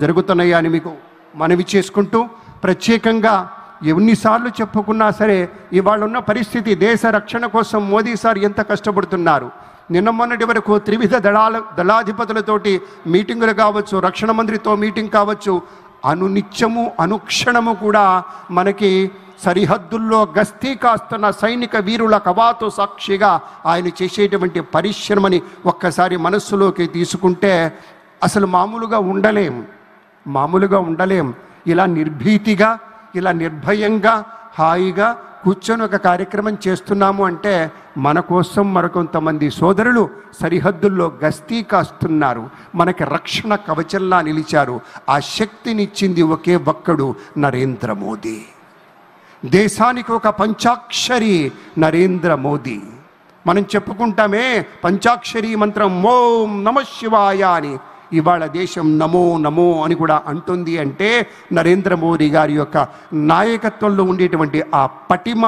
జరుగుతున్నాయా అని మీకు మనవి చేసుకుంటూ ప్రత్యేకంగా ఎన్నిసార్లు చెప్పుకున్నా సరే ఇవాళ ఉన్న పరిస్థితి దేశ రక్షణ కోసం మోదీ సార్ ఎంత కష్టపడుతున్నారు. నిన్న మొన్నటి వరకు త్రివిధ దళాధిపతులతోటి మీటింగులు కావచ్చు, రక్షణ మంత్రితో మీటింగ్ కావచ్చు, అనునిత్యము అనుక్షణము కూడా మనకి సరిహద్దుల్లో గస్తీ కాస్తున్న సైనిక వీరుల కవాతు సాక్షిగా ఆయన చేసేటువంటి పరిశ్రమని ఒక్కసారి మనస్సులోకి తీసుకుంటే అసలు మామూలుగా ఉండలేం. ఇలా నిర్భీతిగా, ఇలా నిర్భయంగా, హాయిగా కూర్చొని ఒక కార్యక్రమం చేస్తున్నాము అంటే మన కోసం మరికొంతమంది సోదరులు సరిహద్దుల్లో గస్తీ కాస్తున్నారు, మనకి రక్షణ కవచంలా నిలిచారు. ఆ శక్తినిచ్చింది ఒకే ఒక్కడు, నరేంద్ర మోదీ. దేశానికి ఒక పంచాక్షరి నరేంద్ర మోదీ. మనం చెప్పుకుంటామే పంచాక్షరి మంత్రం ఓం నమ శివాయ అని. ఇవాళ దేశం నమో నమో అని కూడా అంటుంది. అంటే నరేంద్ర మోదీ గారి యొక్క నాయకత్వంలో ఉండేటువంటి ఆ పటిమ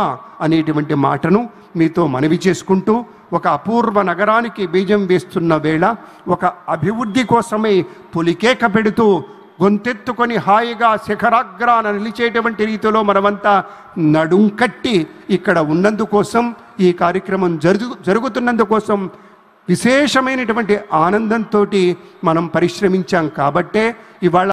అనేటువంటి మాటను మీతో మనవి చేసుకుంటూ, ఒక అపూర్వ నగరానికి బీజం వేస్తున్న వేళ, ఒక అభివృద్ధి కోసమై పులికేక పెడుతూ గొంతెత్తుకొని హాయిగా శిఖరాగ్రాన నిలిచేటువంటి రీతిలో మనమంతా నడుంకట్టి ఇక్కడ ఉన్నందుకోసం, ఈ కార్యక్రమం జరుగుతున్నందుకోసం విశేషమైనటువంటి ఆనందంతో మనం పరిశ్రమించాం. కాబట్టే ఇవాళ